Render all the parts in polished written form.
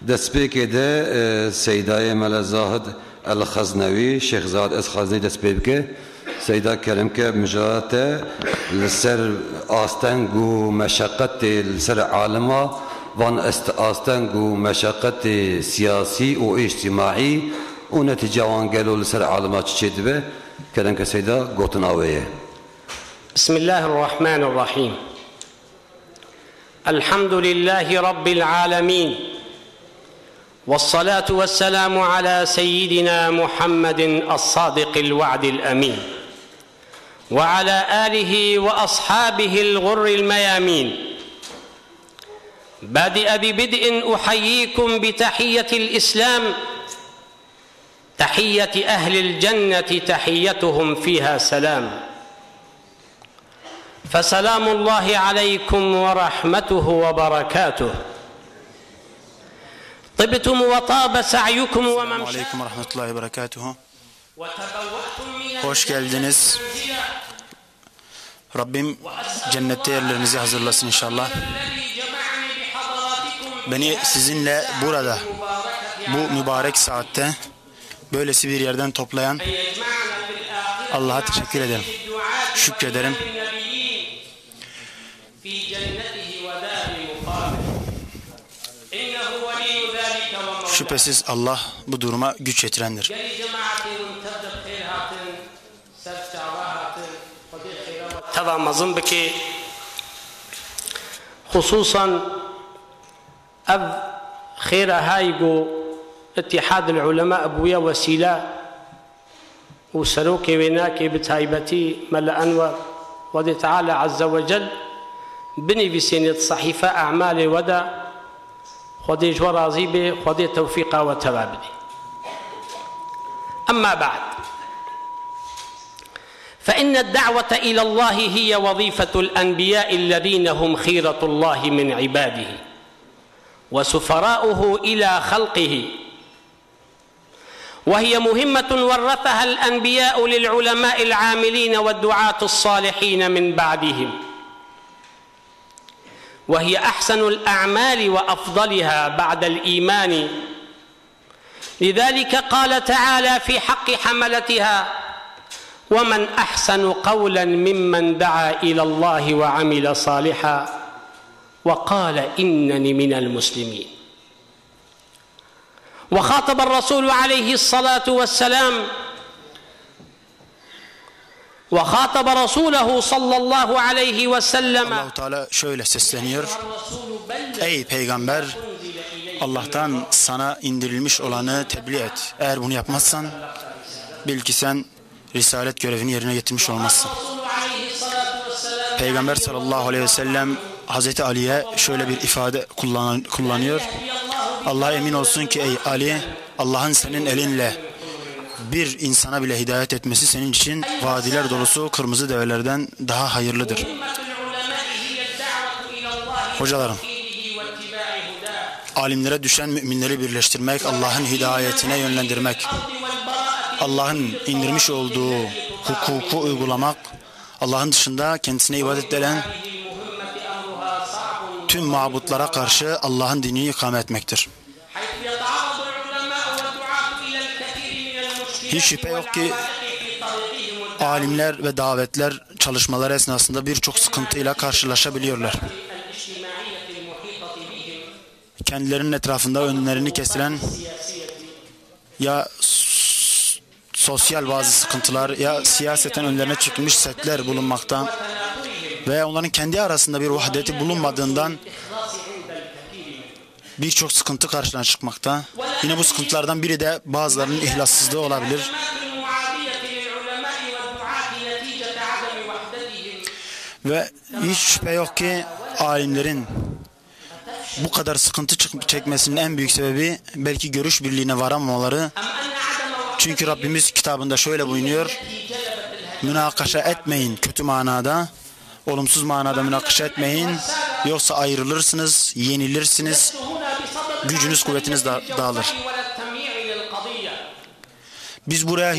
دستپیکی ده سیدای ملزاهد الخزنوی شیخ زاد از خزنی دستپیکی سیدا کرم که مجرات لسر آستنگ و مشقت لسر عالمه وان آستنگ و مشقت سیاسی و اجتماعی و نتیجه وان قالوا لسر عالمه تشد به کرم که سیدا قوتن آویه. بسم الله الرحمن الرحيم. الحمد لله رب العالمين والصلاة والسلام على سيدنا محمد الصادق الوعد الأمين وعلى آله وأصحابه الغر الميامين. بادئ ببدء أحييكم بتحية الإسلام تحية أهل الجنة تحيتهم فيها سلام. فسلام الله عليكم ورحمته وبركاته. طبتم وطاب سعيكم Selamun Aleyküm ve Rahmetullahi ve Berekatuhu. Hoş geldiniz. Rabbim cennette yerlerinizi hazırlasın inşallah. Beni sizinle burada, bu mübarek saatte, böylesi bir yerden toplayan Allah'a teşekkür ederim. Şükrederim. Şüphesiz Allah bu duruma güç yetirendir. تضامن بك خصوصا أب خير هايجو اتحاد العلماء أبويا وسيلة وسلوكي وناكي بتايبتي ملا أنور ودي تعالى عز وجل بني في سنة صحيفة أعمالي ودا خدي جورازي به خدي توفيقا وتوابدي. أما بعد فإن الدعوة إلى الله هي وظيفة الأنبياء الذين هم خيرة الله من عباده وسفراؤه إلى خلقه، وهي مهمة ورثها الأنبياء للعلماء العاملين والدعاة الصالحين من بعدهم، وهي أحسن الأعمال وأفضلها بعد الإيمان. لذلك قال تعالى في حق حملتها: ومن أحسن قولا ممن دعا إلى الله وعمل صالحا وقال إنني من المسلمين. وخاطب الرسول عليه الصلاة والسلام وخاطب رسوله صلى الله عليه وسلم. Allah-u Teala şöyle sesleniyor: Ey peygamber, Allah'tan sana indirilmiş olanı tebliğ et. Eğer bunu yapmazsan bil ki sen risalet görevini yerine getirmiş olmazsın. Peygamber sallallahu aleyhi ve sellem Hazreti Ali'ye şöyle bir ifade kullanıyor. Allah'a emin olsun ki ey Ali, Allah'ın senin elinle bir insana bile hidayet etmesi senin için vadiler dolusu kırmızı develerden daha hayırlıdır. Hocalarım, alimlere düşen müminleri birleştirmek, Allah'ın hidayetine yönlendirmek, Allah'ın indirmiş olduğu hukuku uygulamak, Allah'ın dışında kendisine ibadet edilen tüm mabutlara karşı Allah'ın dinini ikame etmektir. Hiç şüphe yok ki alimler ve davetler çalışmaları esnasında birçok sıkıntıyla karşılaşabiliyorlar. Kendilerinin etrafında önlerini kesilen ya sosyal bazı sıkıntılar ya siyaseten önlerine çıkmış setler bulunmakta ve onların kendi arasında bir vahdeti bulunmadığından birçok sıkıntı karşılarına çıkmakta. Yine bu sıkıntılardan biri de bazılarının ihlassızlığı olabilir. Ve hiç şüphe yok ki alimlerin bu kadar sıkıntı çekmesinin en büyük sebebi belki görüş birliğine varamamaları. Çünkü Rabbimiz kitabında şöyle buyuruyor: münakaşa etmeyin kötü manada, olumsuz manada münakaşa etmeyin, yoksa ayrılırsınız, yenilirsiniz, gücünüz kuvvetiniz dağılır. Biz buraya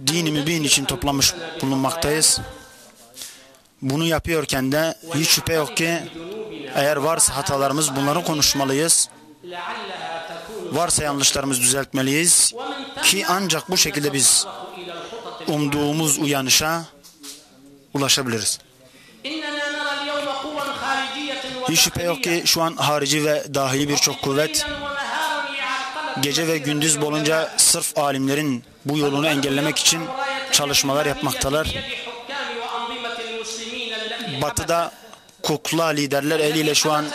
dini mübin için toplamış bulunmaktayız. Bunu yapıyorken de hiç şüphe yok ki eğer varsa hatalarımız bunları konuşmalıyız. Varsa yanlışlarımızı düzeltmeliyiz ki ancak bu şekilde biz umduğumuz uyanışa ulaşabiliriz. Hiç şüphe yok ki şu an harici ve dahili birçok kuvvet gece ve gündüz boyunca sırf alimlerin bu yolunu engellemek için çalışmalar yapmaktalar. Batı'da kukla liderler eliyle şu an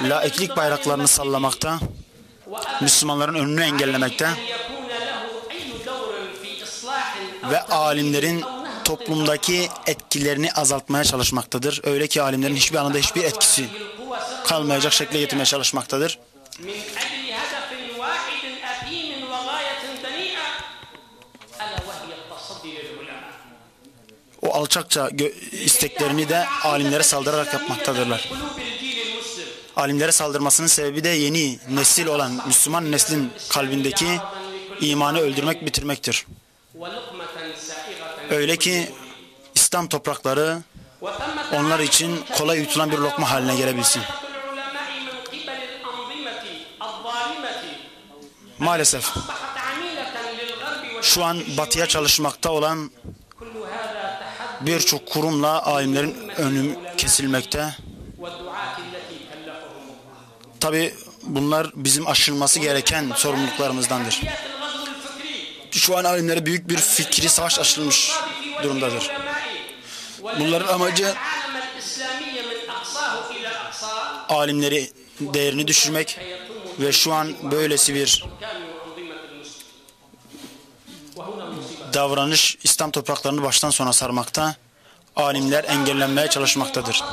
laiklik bayraklarını sallamakta, Müslümanların önünü engellemekte ve alimlerin toplumdaki etkilerini azaltmaya çalışmaktadır. Öyle ki alimlerin hiçbir anında hiçbir etkisi kalmayacak şekilde getirmeye çalışmaktadır. O alçakça isteklerini de alimlere saldırarak yapmaktadırlar. Alimlere saldırmasının sebebi de yeni nesil olan Müslüman neslin kalbindeki imanı öldürmek, bitirmektir. Öyle ki İslam toprakları onlar için kolay yutulan bir lokma haline gelebilsin. Maalesef şu an batıya çalışmakta olan birçok kurumla alimlerin önü kesilmekte. Tabi bunlar bizim aşılması gereken sorumluluklarımızdandır. Şu an alimlere büyük bir fikri savaş açılmış durumdadır. Bunların amacı alimleri değerini düşürmek ve şu an böylesi bir davranış İslam topraklarını baştan sona sarmakta, alimler engellenmeye çalışmaktadır.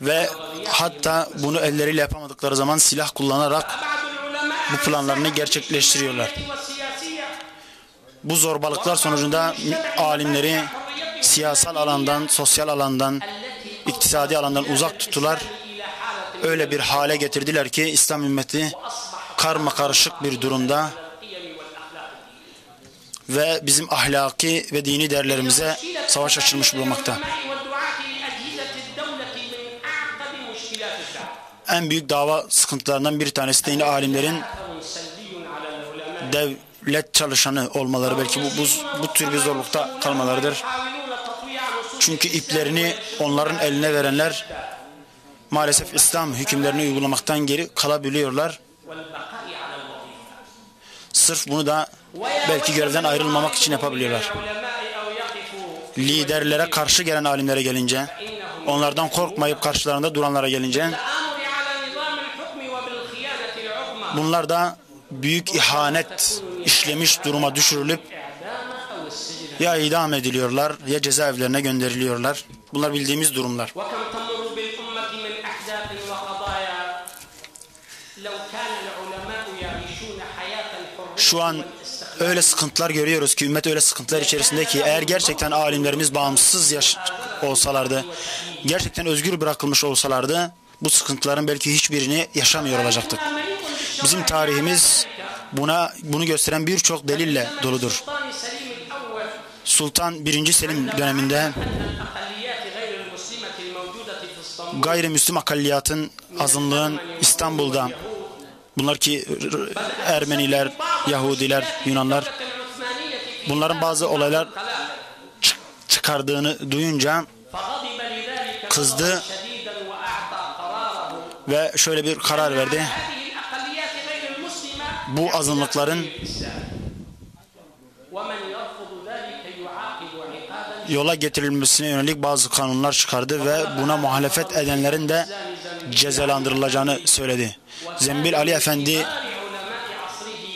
Ve hatta bunu elleriyle yapamadıkları zaman silah kullanarak bu planlarını gerçekleştiriyorlar. Bu zorbalıklar sonucunda alimleri siyasal alandan, sosyal alandan, iktisadi alandan uzak tuttular. Öyle bir hale getirdiler ki İslam ümmeti karmakarışık bir durumda ve bizim ahlaki ve dini değerlerimize savaş açılmış bulunmakta. En büyük dava sıkıntılarından bir tanesi de yine alimlerin devlet çalışanı olmaları, belki bu tür bir zorlukta kalmalarıdır. Çünkü iplerini onların eline verenler maalesef İslam hükümlerini uygulamaktan geri kalabiliyorlar. Sırf bunu da belki görevden ayrılmamak için yapabiliyorlar. Liderlere karşı gelen alimlere gelince, onlardan korkmayıp karşılarında duranlara gelince, bunlar da büyük ihanet işlemiş duruma düşürülüp ya idam ediliyorlar ya cezaevlerine gönderiliyorlar. Bunlar bildiğimiz durumlar. Şu an öyle sıkıntılar görüyoruz ki, ümmet öyle sıkıntılar içerisinde ki eğer gerçekten alimlerimiz bağımsız olsalardı, gerçekten özgür bırakılmış olsalardı bu sıkıntıların belki hiçbirini yaşamıyor olacaktık. Bizim tarihimiz bunu gösteren birçok delille doludur. Sultan 1. Selim döneminde gayrimüslim akalliyatın, azınlığın İstanbul'da, bunlar ki Ermeniler, Yahudiler, Yunanlar, bunların bazı olaylar çıkardığını duyunca kızdı ve şöyle bir karar verdi. Bu azınlıkların yola getirilmesine yönelik bazı kanunlar çıkardı ve buna muhalefet edenlerin de cezalandırılacağını söyledi. Zembil Ali Efendi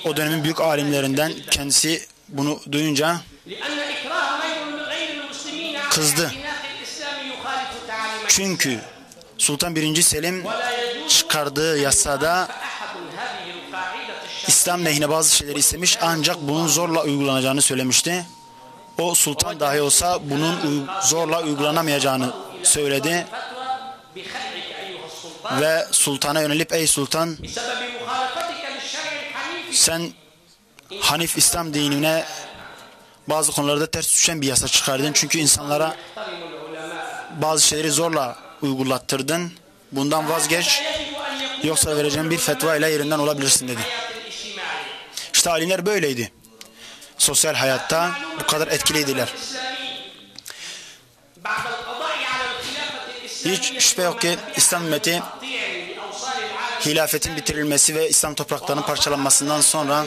o dönemin büyük alimlerinden, kendisi bunu duyunca kızdı. Çünkü Sultan 1. Selim çıkardığı yasada İslam lehine bazı şeyleri istemiş ancak bunun zorla uygulanacağını söylemişti. O sultan dahi olsa bunun zorla uygulanamayacağını söyledi. Ve sultana yönelip ey sultan, sen Hanif İslam dinine bazı konularda ters düşen bir yasa çıkardın. Çünkü insanlara bazı şeyleri zorla uygulattırdın. Bundan vazgeç, yoksa vereceğim bir fetva ile yerinden olabilirsin dedi. İşte alimler böyleydi. Sosyal hayatta bu kadar etkiliydiler. Hiç şüphe yok ki İslam ümmeti hilafetin bitirilmesi ve İslam topraklarının parçalanmasından sonra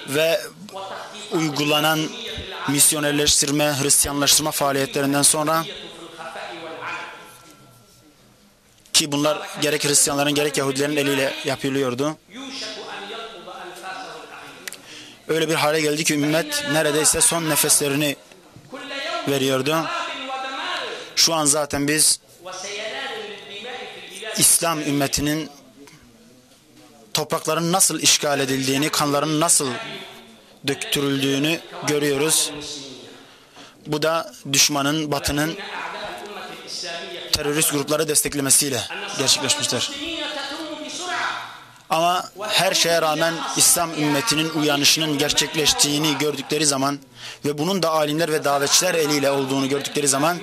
ve uygulanan misyonerleştirme, Hristiyanlaştırma faaliyetlerinden sonra, ki bunlar gerek Hristiyanların gerek Yahudilerin eliyle yapılıyordu. Öyle bir hale geldi ki ümmet neredeyse son nefeslerini veriyordu. Şu an zaten biz İslam ümmetinin toprakların nasıl işgal edildiğini, kanların nasıl döktürüldüğünü görüyoruz. Bu da düşmanın, Batı'nın terörist grupları desteklemesiyle gerçekleşmiştir. Ama her şeye rağmen İslam ümmetinin uyanışının gerçekleştiğini gördükleri zaman ve bunun da alimler ve davetçiler eliyle olduğunu gördükleri zaman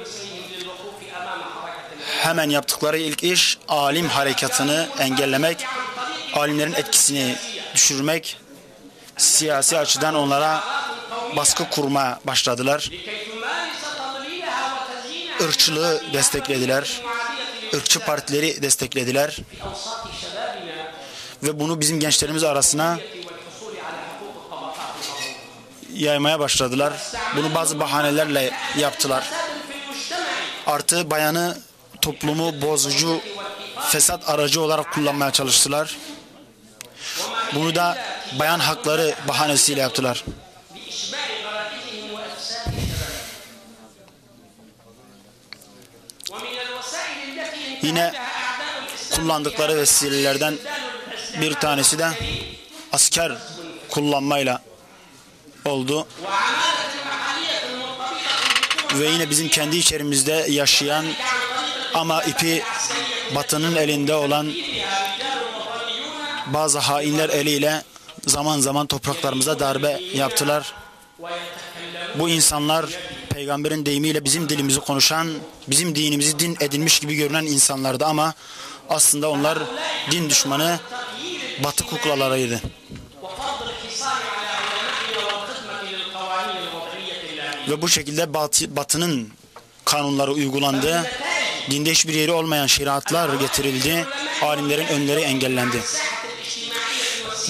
hemen yaptıkları ilk iş alim harekatını engellemek, alimlerin etkisini düşürmek, siyasi açıdan onlara baskı kurmaya başladılar. Irkçılığı desteklediler, ırkçı partileri desteklediler ve bunu bizim gençlerimiz arasına yaymaya başladılar. Bunu bazı bahanelerle yaptılar. Artı bayanı toplumu bozucu, fesat aracı olarak kullanmaya çalıştılar. Bunu da bayan hakları bahanesiyle yaptılar. Yine kullandıkları vesilelerden bir tanesi de asker kullanmayla oldu. Ve yine bizim kendi içerimizde yaşayan ama ipi Batı'nın elinde olan bazı hainler eliyle zaman zaman topraklarımıza darbe yaptılar. Bu insanlar peygamberin deyimiyle bizim dilimizi konuşan, bizim dinimizi din edinmiş gibi görünen insanlardı ama aslında onlar din düşmanı, Batı kuklalarıydı. Ve bu şekilde Batı'nın kanunları uygulandı. Dinde hiçbir yeri olmayan şeriatlar getirildi. Alimlerin önleri engellendi.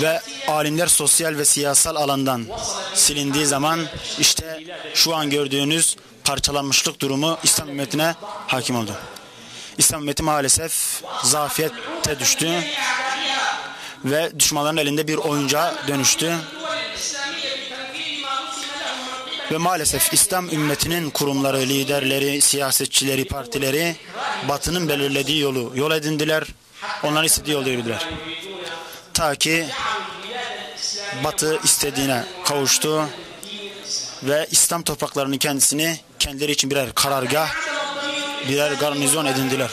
Ve alimler sosyal ve siyasal alandan silindiği zaman işte şu an gördüğünüz parçalanmışlık durumu İslam ümmetine hakim oldu. İslam ümmeti maalesef zafiyete düştü ve düşmanların elinde bir oyuncağa dönüştü. Ve maalesef İslam ümmetinin kurumları, liderleri, siyasetçileri, partileri Batı'nın belirlediği yol edindiler. Onların istediği yolda yürüdüler. Ta ki Batı istediğine kavuştu ve İslam topraklarının kendisini kendileri için birer karargah, birer garnizon edindiler.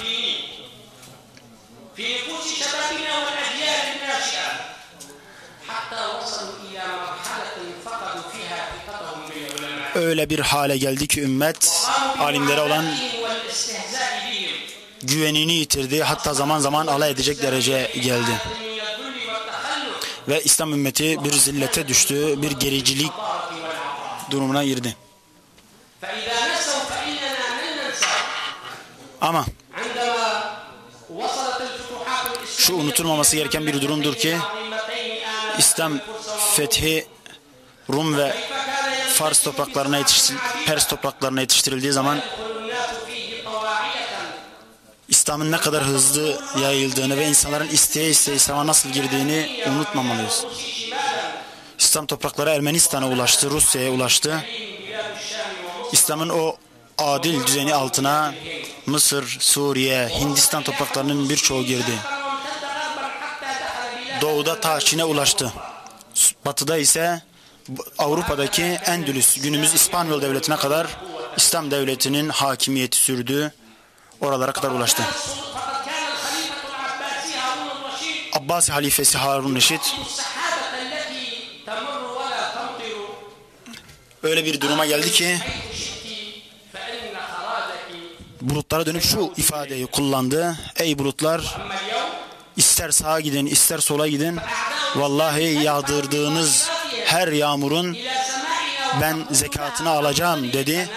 Öyle bir hale geldi ki ümmet alimlere olan güvenini yitirdi. Hatta zaman zaman alay edecek dereceye geldi. Ve İslam ümmeti bir zillete düştü, bir gericilik durumuna girdi. Ama şu unutulmaması gereken bir durumdur ki İslam fethi Rum ve Pers topraklarına yetiştirildiği zaman İslam'ın ne kadar hızlı yayıldığını ve insanların isteye İslam'a nasıl girdiğini unutmamalıyız. İslam toprakları Ermenistan'a ulaştı, Rusya'ya ulaştı. İslam'ın o adil düzeni altına Mısır, Suriye, Hindistan topraklarının birçoğu girdi. Doğuda ta Çin'e ulaştı. Batıda ise Avrupa'daki Endülüs, günümüz İspanyol devletine kadar İslam devletinin hakimiyeti sürdü. Oralara kadar ulaştı. Abbasi halifesi Harun Reşit öyle bir duruma geldi ki bulutlara dönüp şu ifadeyi kullandı. Ey bulutlar, ister sağa gidin ister sola gidin. Vallahi yağdırdığınız her yağmurun ben zekatını alacağım dedi.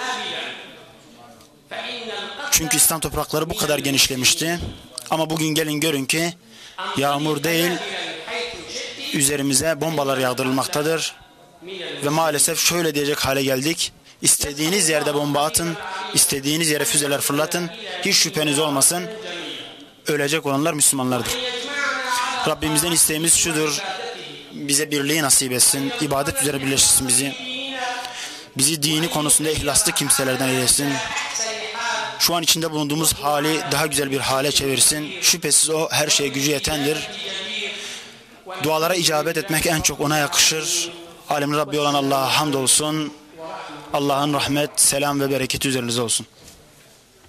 Çünkü İslam toprakları bu kadar genişlemişti. Ama bugün gelin görün ki yağmur değil, üzerimize bombalar yağdırılmaktadır. Ve maalesef şöyle diyecek hale geldik. İstediğiniz yerde bomba atın, istediğiniz yere füzeler fırlatın. Hiç şüpheniz olmasın, ölecek olanlar Müslümanlardır. Rabbimizden isteğimiz şudur: bize birliği nasip etsin, ibadet üzere birleştirsin bizi. Bizi dini konusunda ihlaslı kimselerden eylesin. Şu an içinde bulunduğumuz hali daha güzel bir hale çevirsin. Şüphesiz o her şeye gücü yetendir. Dualara icabet etmek en çok ona yakışır. Alemin Rabbi olan Allah'a hamdolsun. Allah'ın rahmet, selam ve bereketi üzerinize olsun.